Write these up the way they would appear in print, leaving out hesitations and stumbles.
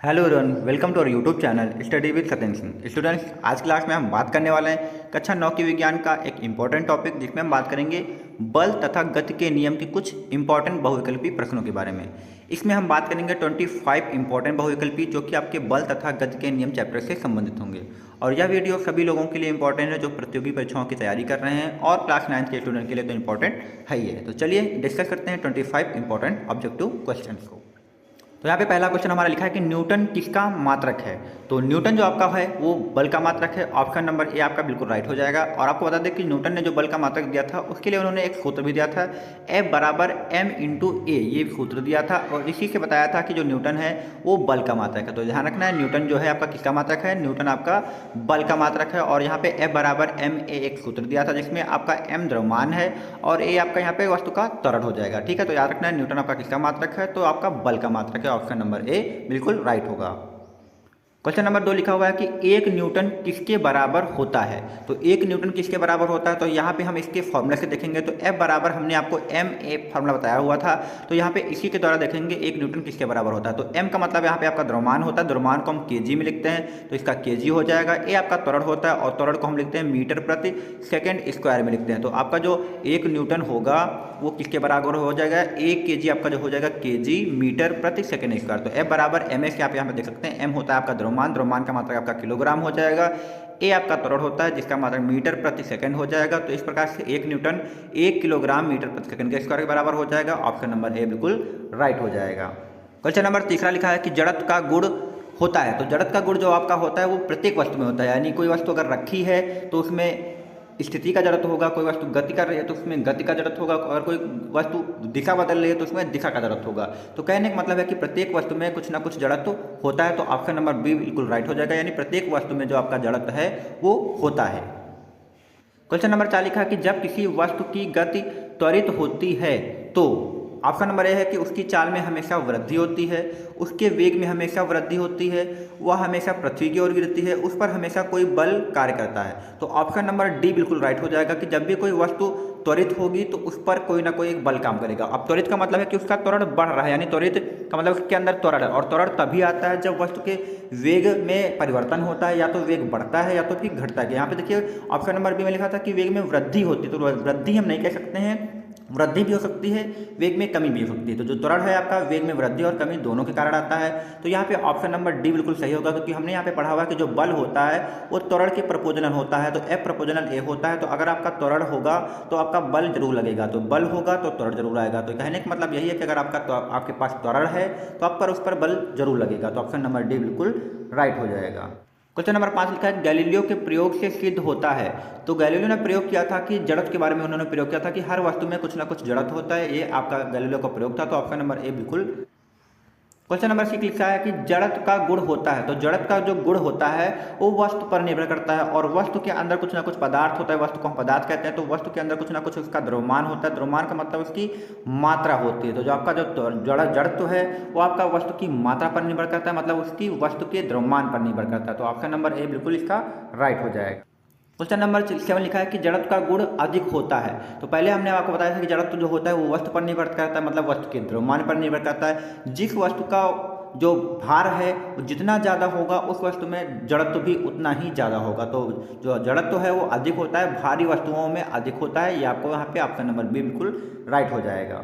Hello everyone, welcome to our YouTube channel study with Satyan Singh. Students, आज class में हम बात करने वाले हैं कक्षा 9 की विज्ञान का एक इम्पॉर्टेंट टॉपिक, जिसमें हम बात करेंगे बल तथा गति के नियम की कुछ इंपॉर्टेंट बहुविकल्पी प्रश्नों के बारे में। इसमें हम बात करेंगे 25 इंपॉर्टेंट बहुविकल्पी जो कि आपके बल तथा गति के नियम चैप्टर से संबंधित होंगे। और यह वीडियो सभी लोगों के लिए इंपॉर्टेंट है जो प्रतियोगी परीक्षाओं की तैयारी कर रहे हैं, और क्लास 9 के स्टूडेंट के लिए तो इंपॉर्टेंट है ही है। तो चलिए डिस्कस करते हैं 25 इंपॉर्टेंट ऑब्जेक्टिव क्वेश्चन को। तो यहाँ पे पहला क्वेश्चन हमारा लिखा है कि न्यूटन किसका मात्रक है। तो न्यूटन जो आपका है वो बल का मात्रक है। ऑप्शन नंबर ए आपका बिल्कुल राइट हो जाएगा। और आपको बता दें कि न्यूटन ने जो बल का मात्रक दिया था उसके लिए उन्होंने एक सूत्र भी दिया था, F बराबर m इंटू ए, ये सूत्र दिया था। और इसी से बताया था कि जो न्यूटन है वो बल का मात्रक है। तो ध्यान रखना है, न्यूटन जो है आपका किसका मात्रक है, न्यूटन आपका बल का मात्रक है। और यहाँ पे F बराबर m a एक सूत्र दिया था जिसमें आपका m द्रव्यमान है और a आपका यहाँ पे वस्तु का त्वरण हो जाएगा। ठीक है, तो याद रखना है न्यूटन आपका किसका मात्रक है, तो आपका बल का मात्रक है। ऑप्शन नंबर ए बिल्कुल राइट होगा। क्वेश्चन नंबर 2 लिखा हुआ है कि 1 न्यूटन किसके बराबर होता है। तो 1 न्यूटन किसके बराबर होता है, तो यहाँ पे हम इसके फॉर्मूला से देखेंगे। तो F बराबर हमने आपको m a फार्मूला बताया हुआ था, तो यहाँ पे इसी के द्वारा देखेंगे 1 न्यूटन किसके बराबर होता है। तो m का मतलब यहाँ पे आपका द्रव्यमान होता है, द्रव्यमान को हम kg में लिखते हैं तो इसका kg हो जाएगा। a आपका त्वरण होता है और त्वरण को हम लिखते हैं मीटर प्रति सेकेंड स्क्वायर में लिखते हैं। तो आपका जो 1 न्यूटन होगा वो किसके बराबर हो जाएगा, 1 kg आपका जो हो जाएगा kg मीटर प्रति सेकेंड स्क्वायर। तो F बराबर ms आप यहाँ पे देख सकते हैं, m होता है आपका द्रव्यमान, द्रव्यमान का मात्रक आपका किलोग्राम हो जाएगा, a आपका त्वरण होता है जिसका मात्रक मीटर प्रति सेकंड हो जाएगा। तो इस प्रकार से 1 न्यूटन 1 किलोग्राम मीटर प्रति सेकंड के स्क्वायर के बराबर हो जाएगा। ऑप्शन नंबर ए बिल्कुल राइट हो जाएगा। क्वेश्चन नंबर 3 लिखा है कि जड़त्व का गुण होता है। तो जड़त्व का गुण जो आपका होता है वो प्रत्येक वस्तु में होता है, यानी कोई वस्तु अगर रखी है तो उसमें स्थिति का जड़त्व होगा, कोई वस्तु गति कर रही है तो उसमें गति का जड़त्व होगा, और कोई वस्तु दिशा बदल रही है तो उसमें दिशा का जड़त्व होगा। तो कहने का मतलब है कि प्रत्येक वस्तु में कुछ ना कुछ जड़त्व होता है। तो ऑप्शन नंबर बी बिल्कुल राइट हो जाएगा, यानी प्रत्येक वस्तु में जो आपका जड़त्व है वो होता है। क्वेश्चन नंबर 4 लिखा है कि जब किसी वस्तु की गति त्वरित होती है तो ऑप्शन नंबर ए है कि उसकी चाल में हमेशा वृद्धि होती है, उसके वेग में हमेशा वृद्धि होती है, वह हमेशा पृथ्वी की ओर गिरती है, उस पर हमेशा कोई बल कार्य करता है। तो ऑप्शन नंबर डी बिल्कुल राइट हो जाएगा कि जब भी कोई वस्तु त्वरित होगी तो उस पर कोई ना कोई एक बल काम करेगा। अब त्वरित का मतलब है कि उसका त्वरण बढ़ रहा है, यानी त्वरित का मतलब उसके अंदर त्वरण है। और त्वरण तभी आता है जब वस्तु के वेग में परिवर्तन होता है, या तो वेग बढ़ता है या तो फिर घटता है। यहाँ पे देखिए ऑप्शन नंबर बी में लिखा था कि वेग में वृद्धि होती है, तो वृद्धि हम नहीं कह सकते हैं, वृद्धि भी हो सकती है, वेग में कमी भी हो सकती है। तो जो त्वरण है आपका वेग में वृद्धि और कमी दोनों के कारण आता है। तो यहाँ पे ऑप्शन नंबर डी बिल्कुल सही होगा, क्योंकि हमने यहाँ पे पढ़ा हुआ कि जो बल होता है वो त्वरण के प्रपोजनल होता है। तो F प्रपोजनल A होता है, तो अगर आपका त्वरण होगा तो आपका बल जरूर लगेगा, तो बल होगा तो त्वरण जरूर आएगा। तो कहने का मतलब यही है कि अगर आपके पास त्वरण है तो आप पर उस पर बल जरूर लगेगा। तो ऑप्शन नंबर डी बिल्कुल राइट हो जाएगा। क्वेश्चन नंबर 5 लिखा है गैलीलियो के प्रयोग से सिद्ध होता है। तो गैलीलियो ने प्रयोग किया था कि जड़त्व के बारे में उन्होंने प्रयोग किया था कि हर वस्तु में कुछ ना कुछ जड़त्व होता है, ये आपका गैलीलियो का प्रयोग था। तो ऑप्शन नंबर ए बिल्कुल। क्वेश्चन नंबर 6 लिखा है कि जड़त्व का गुण होता है। तो जड़त्व का जो गुण होता है वो वस्तु पर निर्भर करता है, और वस्तु के अंदर कुछ ना कुछ पदार्थ होता है, वस्तु को हम पदार्थ कहते हैं। तो वस्तु के अंदर कुछ ना कुछ उसका द्रव्यमान होता है, द्रव्यमान का मतलब उसकी मात्रा होती है। तो जो आपका जो जड़त्व है वो आपका वस्तु की मात्रा पर निर्भर करता है, मतलब उसकी वस्तु के द्रव्यमान पर निर्भर करता है। तो ऑप्शन नंबर ए बिल्कुल इसका राइट हो जाएगा। क्वेश्चन नंबर 7 लिखा है कि जड़त्व का गुण अधिक होता है। तो पहले हमने आपको बताया था कि जड़त्व जो होता है वो वस्तु पर निर्भर करता है, मतलब वस्तु के द्रव्यमान पर निर्भर करता है। जिस वस्तु का जो भार है वो जितना ज़्यादा होगा उस वस्तु में जड़त्व भी उतना ही ज़्यादा होगा। तो जो जड़त्व है वो अधिक होता है, भारी वस्तुओं में अधिक होता है। ये आपको यहाँ पे ऑप्शन नंबर बी बिल्कुल राइट हो जाएगा।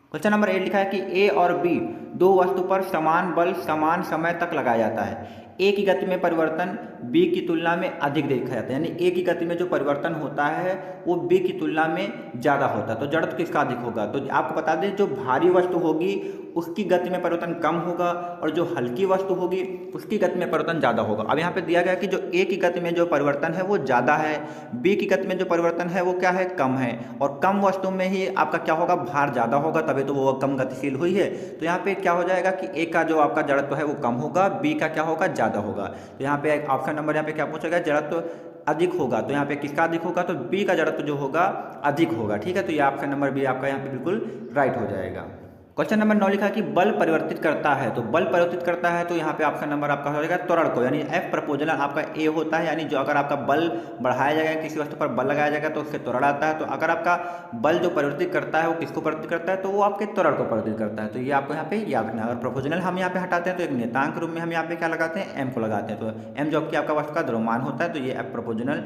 क्वेश्चन नंबर 8 लिखा है कि ए और बी दो वस्तु पर समान बल समान समय तक लगाया जाता है। ए की गति में परिवर्तन बी की तुलना में अधिक देखा जाता है, यानी ए की गति में जो परिवर्तन होता है वो बी की तुलना में ज़्यादा होता है। तो जड़त्व किसका अधिक होगा, तो आपको बता दें जो भारी वस्तु होगी उसकी गति में परिवर्तन कम होगा, और जो हल्की वस्तु होगी उसकी गति में परिवर्तन ज़्यादा होगा। अब यहाँ पे दिया गया कि जो ए की गति में जो परिवर्तन है वो ज़्यादा है, बी की गति में जो परिवर्तन है वो क्या है, कम है। और कम वस्तु में ही आपका क्या होगा, भार ज़्यादा होगा, तभी तो वो कम गतिशील हुई है। तो यहाँ पे क्या हो जाएगा कि ए का जो आपका जड़त्व है वो कम होगा, बी का क्या होगा, ज़्यादा होगा। तो यहाँ पे ऑप्शन नंबर यहाँ पे क्या पूछेगा, जड़त्व अधिक होगा। तो यहाँ पे किसका अधिक होगा, तो बी का जड़त्व जो होगा अधिक होगा। ठीक है, तो ये ऑप्शन नंबर बी आपका यहाँ पे बिल्कुल राइट हो जाएगा। क्वेश्चन नंबर 9 लिखा है कि बल परिवर्तित करता है। तो बल परिवर्तित करता है तो यहाँ पे ऑप्शन नंबर आपका हो जाएगा त्वरण को, यानी एफ प्रपोजनल आपका ए होता है, यानी जो अगर आपका बल बढ़ाया जाएगा, किसी वस्तु पर बल लगाया जाएगा तो उससे त्वरण आता है। तो अगर आपका बल जो परिवर्तित करता है वो किसको परिवर्तित करता है, तो वो आपके त्वरण को परिवर्तित करता है। तो ये आपको यहाँ पे याद रखना है। अगर प्रपोजनल हम यहाँ पे हटाते हैं तो एक नियतांक के रूप में हम यहाँ पे क्या लगाते हैं, एम को लगाते हैं। तो एम जो कि आपका वस्तु का द्रव्यमान होता है, तो ये एफ प्रपोजनल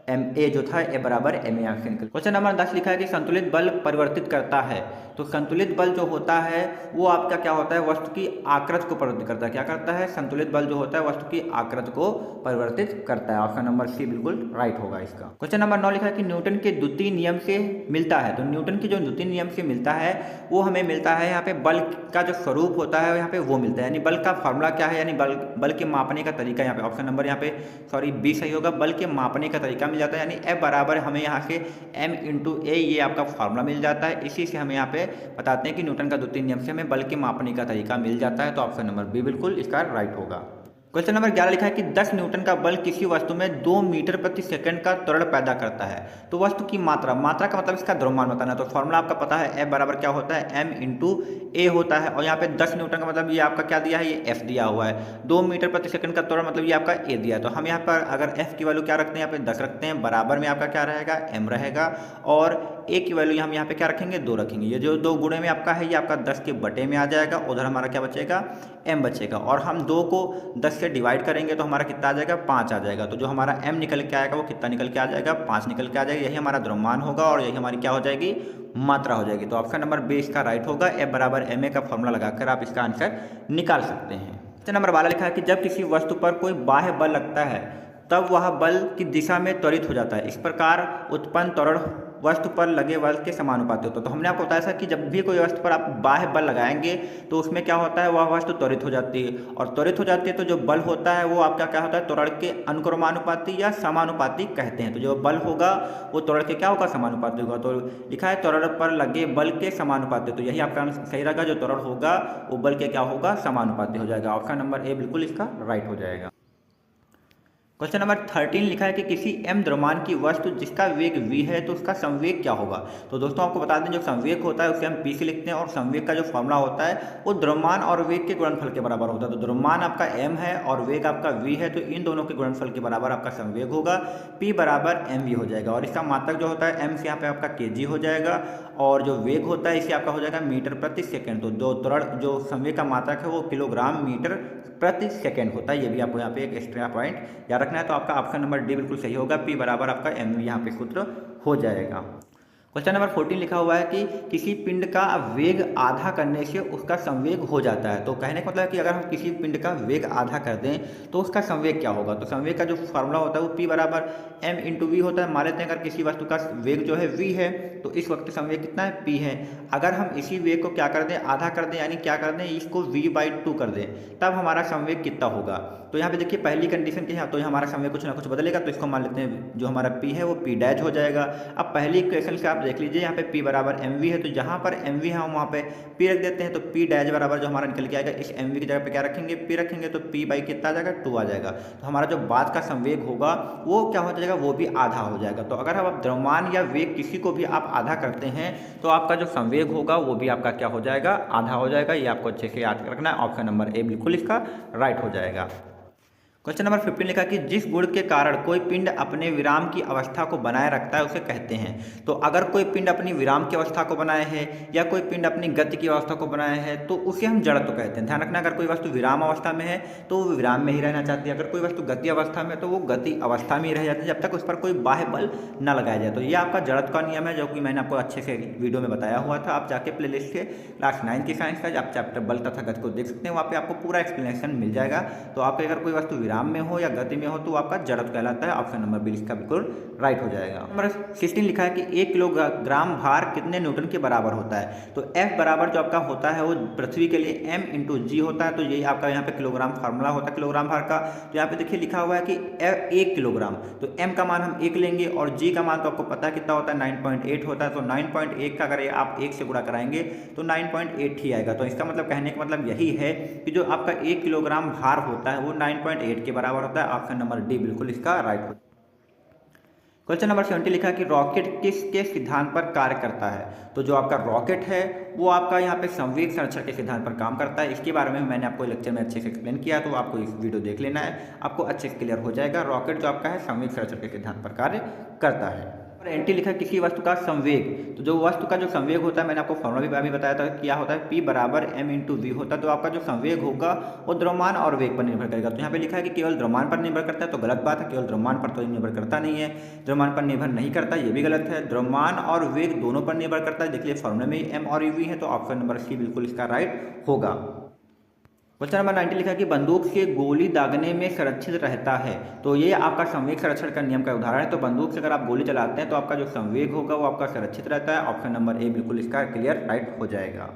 एम ए जो था ए बराबर m a option. Question number 10 लिखा है कि संतुलित बल परिवर्तित करता है। तो संतुलित बल जो होता है वो आपका क्या होता है, वस्तु की आकृति को परिवर्तित करता है। क्या करता है, संतुलित बल जो होता है वस्तु की आकृति को परिवर्तित करता है। ऑप्शन नंबर सी बिल्कुल राइट होगा इसका। क्वेश्चन नंबर 9 लिखा है कि न्यूटन के द्वितीय नियम से मिलता है। तो न्यूटन के जो द्वितीय नियम से मिलता है वो हमें मिलता है यहाँ पे बल का जो स्वरूप होता है यहाँ पे वो मिलता है, यानी बल का फॉर्मूला क्या है, यानी बल के मापने का तरीका। यहाँ पे ऑप्शन नंबर यहाँ पे सॉरी बी सही होगा, बल के मापने का तरीका मिल जाता है, यानी एफ बराबर हमें यहाँ से एम इंटू ए ये आपका फार्मूला मिल जाता है। इसी से हमें यहाँ पे बताते हैं कि न्यूटन का द्वितीय नियम से हमें बल के मापने का तरीका मिल जाता है। तो ऑप्शन नंबर बी बिल्कुल इसका राइट होगा। क्वेश्चन नंबर 11 लिखा है कि 10 न्यूटन का बल किसी वस्तु में 2 मीटर प्रति सेकंड का त्वरण पैदा करता है। तो वस्तु की मात्रा का मतलब इसका द्रव्यमान बताना। तो फॉर्मूला आपका पता है, एफ बराबर क्या होता है, एम इंटू ए होता है। और यहाँ पे 10 न्यूटन का मतलब ये आपका क्या दिया है, ये एफ दिया हुआ है। 2 मीटर प्रति सेकंड का त्वरण मतलब ये आपका ए दिया है। तो हम यहाँ पर अगर एफ की वैल्यू क्या रखते हैं, यहाँ पे 10 रखते हैं, बराबर में आपका क्या रहेगा, एम रहेगा। और ए की वैल्यू हम यहाँ पे क्या रखेंगे, 2 रखेंगे। ये जो 2 गुणे में आपका है ये आपका 10 के बटे में आ जाएगा, उधर हमारा क्या बचेगा, एम बचेगा। और हम 2 को 10 से डिवाइड करेंगे तो हमारा कितना आ जाएगा, 5 आ जाएगा। तो जो हमारा एम निकल के आएगा वो कितना निकल के आ जाएगा, 5 निकल के आ जाएगा। यही हमारा द्रव्यमान होगा और यही हमारी क्या हो जाएगी, मात्रा हो जाएगी। तो ऑप्शन नंबर बी इसका राइट होगा। एफ बराबर एम ए का फॉर्मूला लगाकर आप इसका आंसर निकाल सकते हैं। क्वेश्चन नंबर 12 लिखा है कि जब किसी वस्तु पर कोई बाह्य बल लगता है तब वह बल की दिशा में त्वरित हो जाता है। इस प्रकार उत्पन्न त्वरण वस्तु पर लगे बल के समानुपाती होता है। तो हमने आपको बताया था कि जब भी कोई वस्तु पर आप बाह्य बल लगाएंगे तो उसमें क्या होता है, वह वस्तु त्वरित हो जाती है। और त्वरित हो जाती है तो जो बल होता है वो आपका क्या होता है, त्वरण के अनुक्रमानुपाती या समानुपाती कहते हैं। तो जो बल होगा वो त्वरण के क्या होगा, समानुपाती होगा। तो लिखा है त्वरण पर लगे बल के समानुपाती। तो यही आपका सही रहेगा, जो त्वरण होगा वो बल के क्या होगा, समानुपाती हो जाएगा। ऑप्शन नंबर ए बिल्कुल इसका राइट हो जाएगा। क्वेश्चन नंबर 13 लिखा है कि किसी m द्रव्यमान की वस्तु जिसका वेग v है तो उसका संवेग क्या होगा। तो दोस्तों आपको बता दें, जो संवेग होता है उसे हम p से लिखते हैं और संवेग का जो फॉर्मूला होता है वो द्रव्यमान और वेग के गुणनफल के बराबर होता है। तो द्रव्यमान आपका m है और वेग आपका v है, तो इन दोनों के गुणनफल के बराबर आपका संवेग होगा, p बराबर mv हो जाएगा। और इसका मात्रक जो होता है m से यहाँ पे आपका kg हो जाएगा और जो वेग होता है इसे आपका हो जाएगा मीटर प्रति सेकेंड। तो जो संवेग का मात्रक है वो किलोग्राम मीटर प्रति सेकेंड होता है। ये भी आपको यहाँ पे एक एक्स्ट्रा पॉइंट याद रखना है। तो आपका ऑप्शन नंबर डी बिल्कुल सही होगा, पी बराबर आपका एम यहाँ पे सूत्र हो जाएगा। क्वेश्चन नंबर 14 लिखा हुआ है कि किसी पिंड का वेग आधा करने से उसका संवेग हो जाता है। तो कहने का मतलब है कि अगर हम किसी पिंड का वेग आधा कर दें तो उसका संवेग क्या होगा। तो संवेग का जो फॉर्मूला होता है वो p बराबर m इंटू वी होता है। मान लेते हैं अगर किसी वस्तु का वेग जो है v है तो इस वक्त संवेग कितना है, p है। अगर हम इसी वेग को क्या कर दें, आधा कर दें, यानी क्या कर दें, इसको v/2 कर दें, तब हमारा संवेग कितना होगा। तो यहाँ पे देखिए पहली कंडीशन के यहाँ तो हमारा संवेग कुछ ना कुछ बदलेगा, तो इसको मान लेते हैं जो हमारा p है वो p डैश हो जाएगा। अब पहली इक्वेशन से आप देख लीजिए, यहाँ पे p बराबर mv है, तो जहाँ पर mv है हम वहाँ पे p रख देते हैं। तो p डैश बराबर जो हमारा निकल के आएगा, इस mv की जगह पे क्या रखेंगे, p रखेंगे, तो p बाई कितना आ जाएगा, 2 आ जाएगा। तो हमारा जो बाद का संवेग होगा वो क्या हो जाएगा, वो भी आधा हो जाएगा। तो अगर आप द्रव्यमान या वेग किसी को भी आप आधा करते हैं तो आपका जो संवेग होगा वो भी आपका क्या हो जाएगा, आधा हो जाएगा। ये आपको अच्छे से याद रखना है। ऑप्शन नंबर ए बिल्कुल इसका राइट हो जाएगा। क्वेश्चन नंबर 15 लिखा कि जिस गुण के कारण कोई पिंड अपने विराम की अवस्था को बनाए रखता है उसे कहते हैं। तो अगर कोई पिंड अपनी विराम की अवस्था को बनाए है या कोई पिंड अपनी गति की अवस्था को बनाए है तो उसे हम जड़त्व कहते हैं। ध्यान रखना, अगर कोई वस्तु विराम अवस्था में है तो वो विराम में ही रहना चाहती है, अगर कोई वस्तु गति अवस्था में तो वो गति अवस्था में ही रह जाती है जब तक उस पर कोई बाह्य बल न लगाया जाए। तो ये आपका जड़त्व का नियम है जो कि मैंने आपको अच्छे से वीडियो में बताया हुआ था। आप जाके प्ले लिस्ट से क्लास 9 की साइंस का आप चैप्टर बल तथा गति को देख सकते हैं, वहाँ पे आपको पूरा एक्सप्लेनेशन मिल जाएगा। तो आपके अगर कोई वस्तु विराम में हो या गति में हो तो आपका जड़त्व कहलाता है। ऑप्शन नंबर बी इसका बिल्कुल राइट हो जाएगा। नंबर 16 लिखा है कि 1 किलोग्राम भार कितने न्यूटन के बराबर होता है। तो F बराबर जो आपका होता है वो पृथ्वी के लिए m इंटू जी होता है। तो यही आपका यहाँ पे किलोग्राम फार्मूला होता है किलोग्राम भार का। तो यहाँ पे देखिए लिखा हुआ है कि 1 किलोग्राम, तो m का मान हम 1 लेंगे और g का मान तो आपको पता है कितना होता है, 9.8 होता है। तो 9.8 का अगर आप 1 से गुणा कराएंगे तो 9.8 ही आएगा। तो इसका मतलब कहने का मतलब यही है कि जो आपका 1 किलोग्राम भार होता है वो 9.8 के बराबर होता है। ऑप्शन नंबर डी बिल्कुल इसका राइट हो। क्वेश्चन नंबर 70 लिखा है कि रॉकेट किसके सिद्धांत पर कार्य करता है। तो जो आपका रॉकेट है वो आपका यहाँ पे संवेग संरक्षण के सिद्धांत पर काम करता है। इसके बारे में मैंने आपको लेक्चर में अच्छे से एक्सप्लेन किया, तो आपको इस वीडियो देख लेना है, आपको अच्छे से क्लियर हो जाएगा। रॉकेट जो आपका है संवेग संरक्षण के सिद्धांत पर कार्य करता है। और एंटी लिखा है किसी वस्तु का संवेग। तो जो वस्तु का जो संवेग होता है, मैंने आपको फॉर्मूला भी अभी बताया था, क्या होता है, P बराबर m इंटू वी होता है। तो आपका जो संवेग होगा वो द्रव्यमान और वेग पर निर्भर करेगा। तो यहाँ पे लिखा है कि केवल द्रव्यमान पर निर्भर करता है, तो गलत बात है। केवल द्रव्यमान पर तो निर्भर करता नहीं है, द्रव्यमान पर निर्भर नहीं करता, ये भी गलत है। द्रव्यमान और वेग दोनों पर निर्भर करता है। देखिए फॉर्मूले में ही m और v है, तो ऑप्शन नंबर सी बिल्कुल इसका राइट होगा। क्वेश्चन नंबर 90 लिखा है कि बंदूक से गोली दागने में संरक्षित रहता है। तो ये आपका संवेग संरक्षण का नियम का उदाहरण है। तो बंदूक से अगर आप गोली चलाते हैं तो आपका जो संवेग होगा वो आपका संरक्षित रहता है। ऑप्शन नंबर ए बिल्कुल इसका क्लियर राइट हो जाएगा।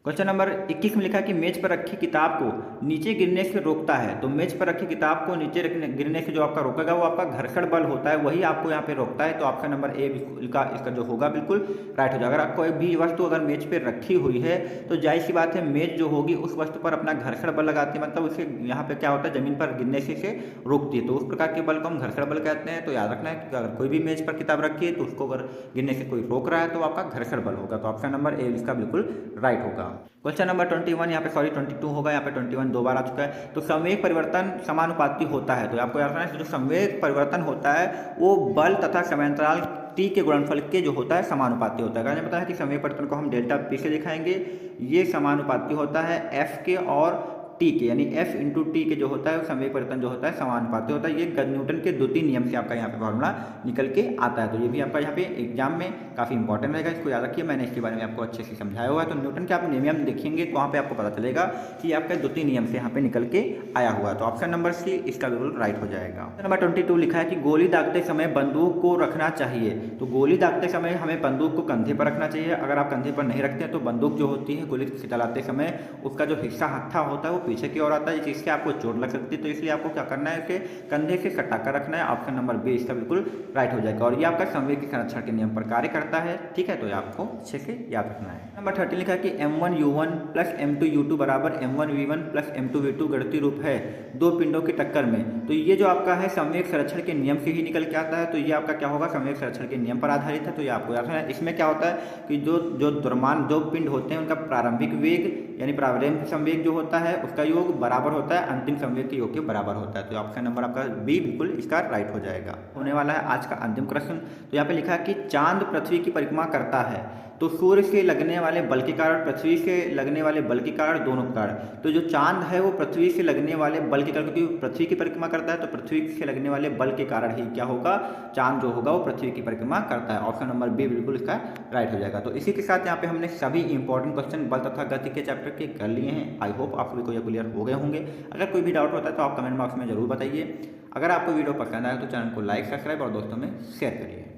क्वेश्चन नंबर 21 में लिखा है कि मेज पर रखी किताब को नीचे गिरने से रोकता है। तो मेज पर रखी किताब को नीचे गिरने से जो आपका रोकेगा वो आपका घर्षण बल होता है, वही आपको यहाँ पे रोकता है। तो ऑप्शन नंबर ए इसका जो होगा बिल्कुल राइट हो जाएगा। अगर कोई भी वस्तु अगर मेज पर रखी हुई है तो जाहिर सी बात है मेज जो होगी उस वस्तु पर अपना घर्षण बल लगाती है, मतलब उसे यहाँ पे क्या होता है, जमीन पर गिरने से रोकती है। तो उस प्रकार के बल को हम घर्षण बल कहते हैं। तो याद रखना है कि अगर कोई भी मेज पर किताब रखी है तो उसको अगर गिरने से कोई रोक रहा है तो आपका घर्षण बल होगा। तो ऑप्शन नंबर ए इसका बिल्कुल राइट होगा। क्वेश्चन नंबर 21 यहाँ पे 22 होगा, यहाँ पे 21 दो बार आ चुका है। तो संवेग परिवर्तन समानुपाती होता है। तो आपको याद रखना है जो संवेग परिवर्तन होता है वो बल तथा समांतराल टी के गुणनफल के जो होता है समानुपाती होता है। मैंने बताया कि संवेग परिवर्तन को हम डेल्टा पी से दिखाएंगे, ये समानुपाती होता है एफ के और टी के, यानी एफ इंटू टी के जो होता है संवेग परिवर्तन जो होता है समानुपाती होता है। ये न्यूटन के द्वितीय नियम से आपका यहाँ पे फॉर्मूला निकल के आता है। तो ये भी आपका यहाँ पे एग्जाम में काफ़ी इंपॉर्टेंट रहेगा, इसको याद रखिए। मैंने इसके बारे में आपको अच्छे से समझाया हुआ है। तो न्यूटन के आप नियम देखेंगे तो वहाँ पे आपको पता चलेगा कि आपका द्वितीय नियम से यहाँ पे निकल के आया हुआ है। तो ऑप्शन नंबर सी इसका बिल्कुल राइट हो जाएगा। नंबर 22 लिखा है कि गोली दागते समय बंदूक को रखना चाहिए। तो गोली दागते समय हमें बंदूक को कंधे पर रखना चाहिए। अगर आप कंधे पर नहीं रखते हैं तो बंदूक जो होती है गोली चलाते समय उसका जो हिस्सा हत्था होता है वो पीछे की ओर आता है, इससे आपको चोट लग सकती है। तो इसलिए आपको क्या करना है, इसे कंधे से सटा कर रखना है। ऑप्शन नंबर बी इसका बिल्कुल राइट हो जाएगा। और ये आपका संवेग संरक्षण के नियम पर कार्य करता है, ठीक है। तो ये आपको अच्छे से याद रखना है। नंबर 30 लिखा है कि m1u1 प्लस m2u2 बराबर m1v1 प्लस m2v2 गणितीय रूप है दो पिंडों की टक्कर में। तो ये जो आपका है संवेग संरक्षण के नियम से ही निकल के आता है। तो ये आपका क्या होगा, संवेग संरक्षण के नियम पर आधारित है। तो ये आपको याद रखना है। इसमें क्या होता है कि जो द्रव्यमान जो पिंड होते हैं उनका प्रारंभिक वेग यानी प्रारंभिक संवेग जो होता है उसका योग बराबर होता है अंतिम संवेग के योग के बराबर होता है। तो ऑप्शन नंबर आपका बी बिल्कुल इसका राइट हो जाएगा। होने वाला है आज का अंतिम प्रश्न। तो यहाँ पे लिखा है कि चांद पृथ्वी की परिक्रमा करता है। तो सूर्य से लगने वाले बल के कारण, पृथ्वी से लगने वाले बल के कारण, दोनों के कारण। तो जो चांद है वो पृथ्वी से लगने वाले बल के कारण, क्योंकि पृथ्वी की परिक्रमा करता है तो पृथ्वी से लगने वाले बल के कारण ही क्या होगा, चांद जो होगा वो पृथ्वी की परिक्रमा करता है। ऑप्शन नंबर बी बिल्कुल इसका राइट हो जाएगा। तो इसी के साथ यहाँ पे हमने सभी इंपॉर्टेंट क्वेश्चन बल तथा गति के चैप्टर के कर लिए हैं। आई होप आप सभी को ये क्लियर हो गए होंगे। अगर कोई भी डाउट होता है तो आप कमेंट बॉक्स में जरूर बताइए। अगर आपको वीडियो पसंद आए तो चैनल को लाइक, सब्सक्राइब और दोस्तों में शेयर करिए।